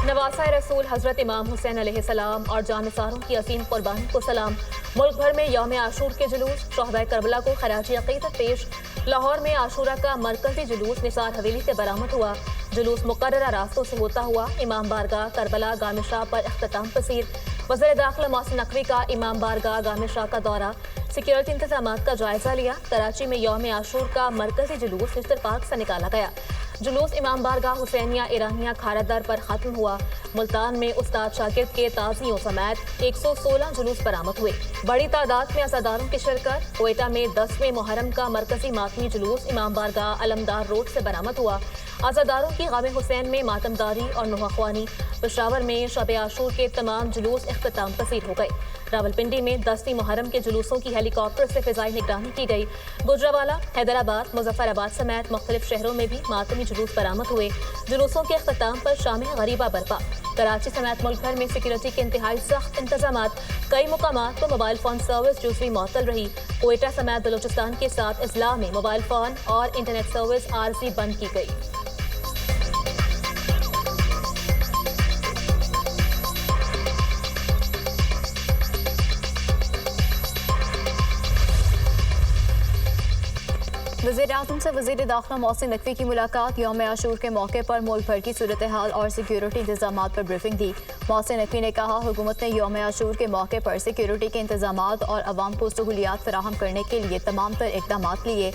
नवासा रसूल हजरत इमाम हुसैन अलैहिस्सलाम और जानिसारों की असीम कुर्बानी को सलाम। मुल्क भर में यौम आशूर के जुलूस, शहदाए करबला को खराजी अक़ीदत पेश। लाहौर में आशूरा का मरकजी जुलूस निसार हवेली से बरामद हुआ। जुलूस मुकर्ररा रास्तों से होता हुआ इमाम बारगाह करबला गामिशाह पर इख्तिताम पसीर। वज़ीर दाखिला मोहसिन नकवी का इमाम बारगाह गामिशाह का दौरा, सिक्योरिटी इंतजामात का जायजा लिया। कराची में यौम आशूर का मरकजी जुलूस हिस्टर पार्क से निकाला गया। जुलूस इमाम बारगाह हुसैनिया ईरानिया खारादर पर खत्म हुआ। मुल्तान में उस्ताद शागिर्द के ताज़ियों समेत 116 जुलूस बरामद हुए। बड़ी तादाद में अज़ादारों की शिरकत। कोयटा में 10वें मुहर्रम का मरकजी मातमी जुलूस इमाम बारगाह अलमदार रोड से बरामद हुआ। अज़ादारों की गम हुसैन में मातमदारी और नुहाख्वानी। पेशावर में शब आशूर के तमाम जुलूस इख्तिताम पसीर हो गए। रावलपिंडी में 10वीं मुहर्रम के जुलूसों की हेलीकॉप्टर से फिजाई निगरानी की गई। गुजरावाला, हैदराबाद, मुजफ्फराबाद समेत मुख्तलिफ शहरों में भी मातमी जुलूस बरामद हुए। जुलूसों के अख्तिताम पर शामिल गरीबा बरपा। कराची समेत मुल्क भर में सिक्योरिटी के इंतहाई सख्त इंतजामात। कई मुकामात पर मोबाइल फोन सर्विस जुज़वी मअतल रही। कोयटा समेत बलूचिस्तान के साथ अजला में मोबाइल फोन और इंटरनेट सर्विस आरजी बंद की गई। वज़ीर-ए-आज़म से वज़ीर दाखिला मोहसिन नकवी की मुलाकात। यौम आशूर के मौके पर मुल्क भर की सूरत हाल और सिक्योरिटी इंतजामात पर ब्रीफिंग दी। मोहसिन नकवी ने कहा, हुकूमत ने यौम आशूर के मौके पर सिक्योरिटी के इंतजामात और अवाम को सहूलियात फराहम करने के लिए तमाम तर इक़दामात लिए।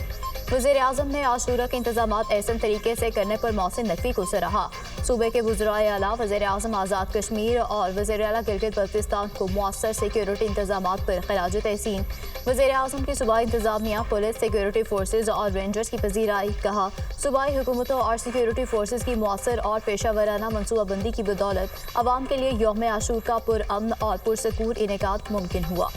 वज़ीर-ए-आज़म ने आशूरा के इंतजामात ऐसे तरीके से करने पर मोहसिन नकवी को सराहा। सूबे के वज़राए आला, वज़ीर-ए-आज़म आज़ाद कश्मीर और वज़ीर-ए-आला गिलगित बल्तिस्तान को मुअस्सर सिक्योरिटी इंतजामात पर खराज तहसीन। वज़ीर-ए-आज़म की सूबाई इंतजामिया, पुलिस, सिक्योरिटी फोर्सेज और रेंजर्स की पजीराई। कहा, सूबाई हुकूमतों और सिक्योरिटी फोर्सेज की मुअस्सर और पेशावराना मनसूबाबंदी की बदौलत अवाम के लिए यौम आशूर का पुरअमन और पुरसकून इनेकाद मुमकिन हुआ।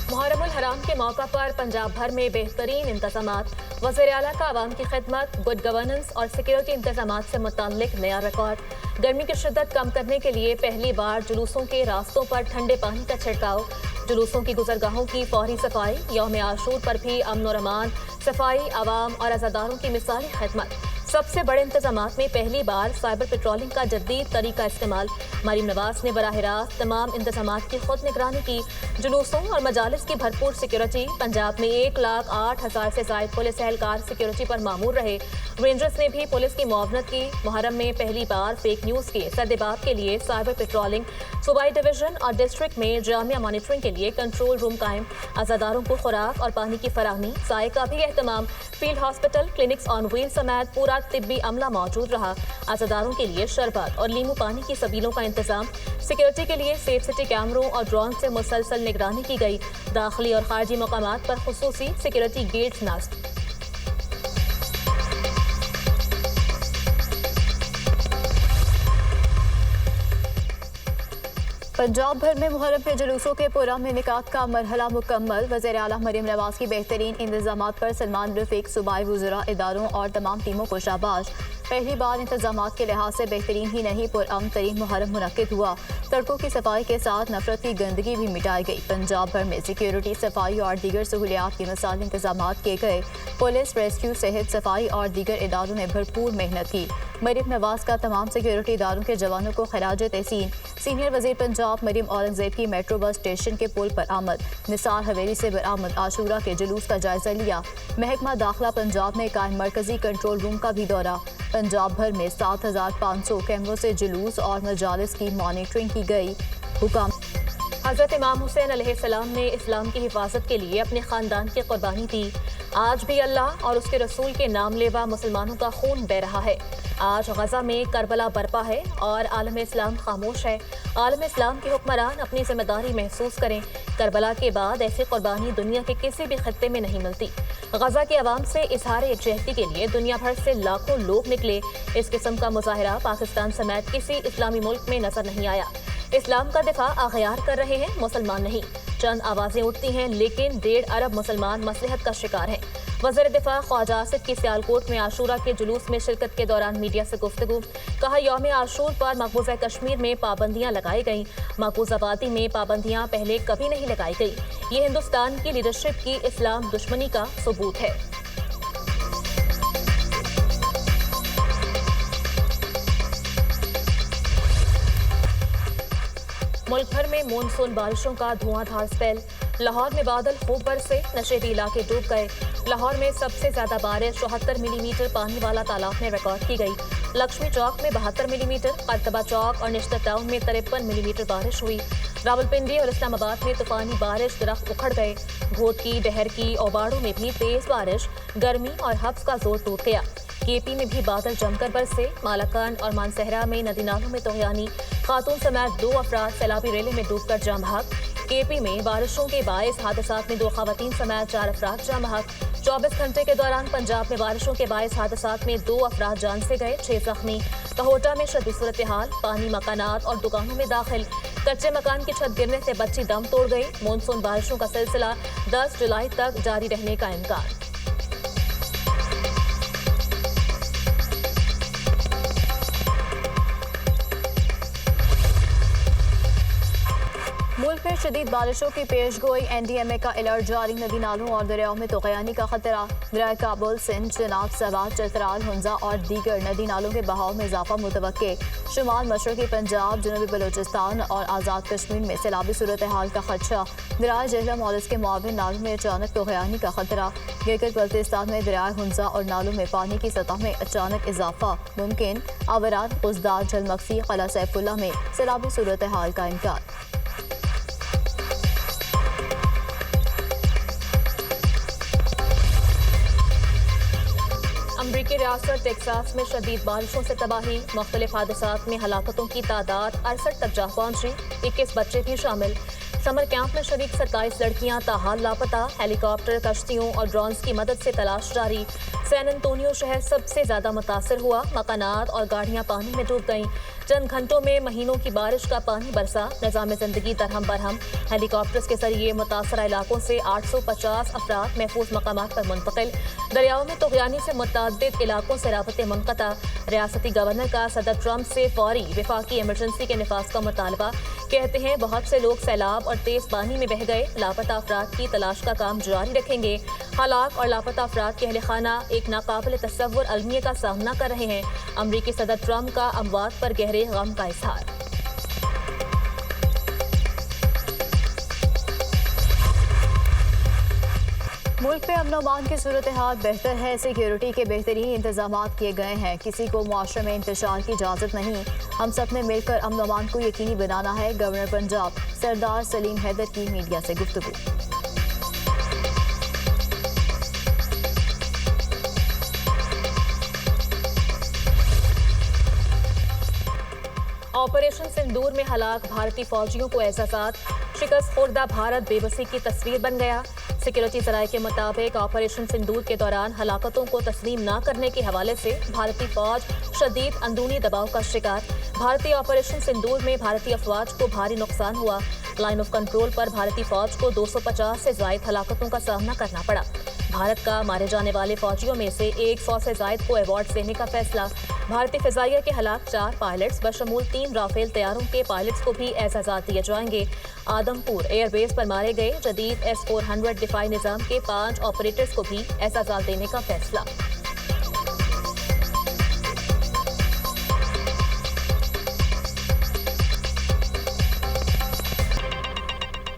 मुहर्रमुल हराम के मौका पर पंजाब भर में बेहतरीन इंतजामात। वज़ीर आला का आवाम की खिदमत, गुड गवर्नेंस और सिक्योरिटी इंतजामात से मुताल्लिक नया रिकॉर्ड। गर्मी की शिद्दत कम करने के लिए पहली बार जुलूसों के रास्तों पर ठंडे पानी का छिड़काव। जुलूसों की गुजरगाहों की फौरी सफाई। यौम आशूर पर भी अमन और अमान, सफाई, आवाम और अज़ादारों की मिसाली खिदमत। सबसे बड़े इंतजामात में पहली बार साइबर पेट्रोलिंग का जदीद तरीका इस्तेमाल। मरीम नवाज ने बराह रास्त तमाम इंतजामात की खुद निगरानी की। जुलूसों और मजालिस की भरपूर सिक्योरिटी। पंजाब में 1,08,000 से ज़ायद पुलिस एहलकार सिक्योरिटी पर मामूर रहे। रेंजर्स ने भी पुलिस की मुआवनत की। मुहर्रम में पहली बार फेक न्यूज़ के सद्देबाब के लिए साइबर पेट्रोलिंग। सूबाई डिवीजन और डिस्ट्रिक्ट में जामिया मॉनिटरिंग के लिए कंट्रोल रूम कायम। अज़ादारों को खुराक और पानी की फराहमी, साए का भी एहतमाम। Field hospital, clinics on wheel समेत पूरा तिब्बी अमला मौजूद रहा। अज़ादारों के लिए शरबत और लीमू पानी की सबीलों का इंतजाम। सिक्योरिटी के लिए सेफ सिटी कैमरों और ड्रोन से मुसलसल निगरानी की गई। दाखिली और खारजी मकामात पर खुसूसी सिक्योरिटी गेट्स नस्ब। पंजाब भर में मुहर्रम के जुलूसों के पुरअमन इनेकाद का मरहला मुकम्मल। वज़ीर आला मरीम नवाज की बेहतरीन इंतजामात पर सलमान रफीक सूबाई वज़रा, इदारों और तमाम टीमों को शाबाश। पहली बार इंतजामात के लिहाज से बेहतरीन ही नहीं, पुरअमन तरीन मुहर्रम मुनक्किद हुआ। सड़कों की सफाई के साथ नफरत की गंदगी भी मिटाई गई। पंजाब भर में सिक्योरिटी, सफाई और दीगर सहूलियात के मिसाल इंतजामात किए गए। पुलिस, रेस्क्यू, सेहत, सफाई और दीगर इदारों ने भरपूर मेहनत की। मरीम नवाज का तमाम सिक्योरिटी इदारों के जवानों को खराज तहसीन। सीनियर वज़ीर पंजाब मरीम औरंगजेब की मेट्रो बस स्टेशन के पुल पर आमद। निसार हवेली से बरामद आशूरा के जुलूस का जायजा लिया। महकमा दाखिला पंजाब ने कायम मरकजी कंट्रोल रूम का भी दौरा। पंजाब भर में 7,500 कैमरों से जुलूस और मजालिस की मॉनिटरिंग की गई। हुकाम हज़रत इमाम हुसैन अलैहिस्सलाम ने इस्लाम की हिफाजत के लिए अपने ख़ानदान की कुर्बानी दी। आज भी अल्लाह और उसके रसूल के नाम लेवा मुसलमानों का खून बह रहा है। आज गज़ा में करबला बरपा है और आलम इस्लाम खामोश है। आलम इस्लाम के हुक्मरान अपनी जिम्मेदारी महसूस करें। करबला के बाद ऐसी कुर्बानी दुनिया के किसी भी खत्ते में नहीं मिलती। गज़ा के अवाम से इजहार यकजहती के लिए दुनिया भर से लाखों लोग निकले। इस किस्म का मुजाहरा पाकिस्तान समेत किसी इस्लामी मुल्क में नजर नहीं आया। इस्लाम का दिफा अगयार कर रहे हैं, मुसलमान नहीं। चंद आवाजें उठती हैं, लेकिन 1.5 अरब मुसलमान मसलहत का शिकार हैं। वज़ीर दिफा ख्वाजा आसिफ की सियालकोट में आशूरा के जुलूस में शिरकत के दौरान मीडिया से गुफ्तगू। कहा, यौम आशूर पर मकबूजा कश्मीर में पाबंदियां लगाई गईं। मकबूजा आबादी में पाबंदियां पहले कभी नहीं लगाई गई। ये हिंदुस्तान की लीडरशिप की इस्लाम दुश्मनी का सबूत है। मुल्क भर में मानसून बारिशों का धुआंधार स्पेल। लाहौर में बादल खूब बरसे, नशेबी इलाके डूब गए। लाहौर में सबसे ज्यादा बारिश 74 मिलीमीटर पानी वाला तालाब में रिकॉर्ड की गई। लक्ष्मी चौक में 72 मिलीमीटर, करतबा चौक और निश्तर टाउन में 53 मिलीमीटर बारिश हुई। रावलपिंडी और इस्लामाबाद में तूफानी बारिश, दरख्त उखड़ गए। घोटकी, डहरकी और बाड़ों में भी तेज बारिश, गर्मी और हब्स का जोर टूट गया। केपी में भी बादल जमकर बरसे। मालाकान और मानसहरा में नदी नालों में तोगयानी, खातून समेत 2 अफराद सैलाबी रेले में डूबकर जाम बहक। केपी में बारिशों के बायस हादसात में 2 खवातीन समेत 4 अफराद जाम बहक। 24 घंटे के दौरान पंजाब में बारिशों के बायस हादसात में 2 अफराद जान से गए, 6 जख्मी। कहोटा में शदीद सूरत हाल, पानी मकानात और दुकानों में दाखिल। कच्चे मकान की छत गिरने से बच्ची दम तोड़ गई। मानसून बारिशों का सिलसिला 10 जुलाई तक जारी रहने का इम्कान। मुल्क में शदीद बारिशों की पेशगोई, एनडीएमए का अलर्ट जारी। नदी नालों और दरियाओं में तोगयानी का खतरा। दरिया काबुल, सिंध, चिनाब, सवात, चतराल, हुंजा और दीगर नदी नालों के बहाव में इजाफा मुतवक्के। शुमाल मशरकी पंजाब, जनूबी बलूचिस्तान और आज़ाद कश्मीर में सैलाबी सूरत हाल का खदशा। दरिया जहलम और इसके मुआविन नालों में अचानक तोगयानी का खतरा। गिलगित बल्तिस्तान में दरिया हुंजा और नालों में पानी की सतह में अचानक इजाफा मुमकिन। आवरान, उजदार, जलमक्सी, कला सैफुल्ला में सैलाबी सूरत हाल का इम्कान। अमरीकी रियासत टेक्सास में शदीद बारिशों से तबाही, मुख्तलिफ हादसात में हलाकतों की तादाद 68 तक जा पहुंची, 21 बच्चे भी शामिल। समर कैंप में शरीक 27 लड़कियां ताहाल लापता। हेलीकॉप्टर, कश्तियों और ड्रोन्स की मदद से तलाश जारी। सैन एंटोनियो शहर सबसे ज्यादा मुतासर हुआ, मकानात और गाड़ियां पानी में डूब गईं। चंद घंटों में महीनों की बारिश का पानी बरसा, निज़ाम जिंदगी दरहम बरहम। हेलीकॉप्टर्स के जरिए मुतासरा इलाकों से 850 अफराद महफूज मकामात पर मुंतकिल। दरियाओं में तोगयानी से मुतअद्दिद इलाकों से राबते मुनक़ता। रियासती गवर्नर का सदर ट्रंप से फौरी वफाकी इमरजेंसी के निफाज का मुतालबा। कहते हैं बहुत से लोग सैलाब और तेज पानी में बह गए। लापता अफराद की तलाश का काम जारी रखेंगे। हलाक और लापता अफराद के अहले खाना एक नाकाबिल तसव्वुर अलमिया का सामना कर रहे हैं। अमरीकी सदर ट्रंप का अमवात पर गहरे गम का इजहार। मुल्क में अमन अमान की सूरत हाल बेहतर है। सिक्योरिटी के बेहतरीन इंतजाम किए गए हैं। किसी को मुआशरे में इंतशार की इजाज़त नहीं। हम सब ने मिलकर अमन अमान को यकीनी बनाना है। गवर्नर पंजाब सरदार सलीम हैदर की मीडिया से गुफ्तगू। ऑपरेशन सिंदूर में हलाक भारतीय फौजियों को एहसासात। शिकस्त खुर्दा भारत बेबसी की तस्वीर बन गया। सिक्योरिटी सराय के मुताबिक ऑपरेशन सिंदूर के दौरान हलाकतों को तस्लीम न करने के हवाले से भारतीय फौज शदीद अंदरूनी दबाव का शिकार। भारतीय ऑपरेशन सिंदूर में भारतीय अफवाज को भारी नुकसान हुआ। लाइन ऑफ कंट्रोल पर भारतीय फौज को 250 से जायद हलाकतों का सामना करना पड़ा। भारत का मारे जाने वाले फौजियों में से 100 से जायद को अवार्ड देने का फैसला। भारतीय फिजाइया के हलाक 4 पायलट्स बशमूल 3 राफेल तैयारों के पायलट्स को भी एजाज़ात दिए जाएंगे। आदमपुर एयरबेस पर मारे गए जदीद S-400 डिफाई निज़ाम के 5 ऑपरेटर्स को भी एजाज़ात देने का फैसला।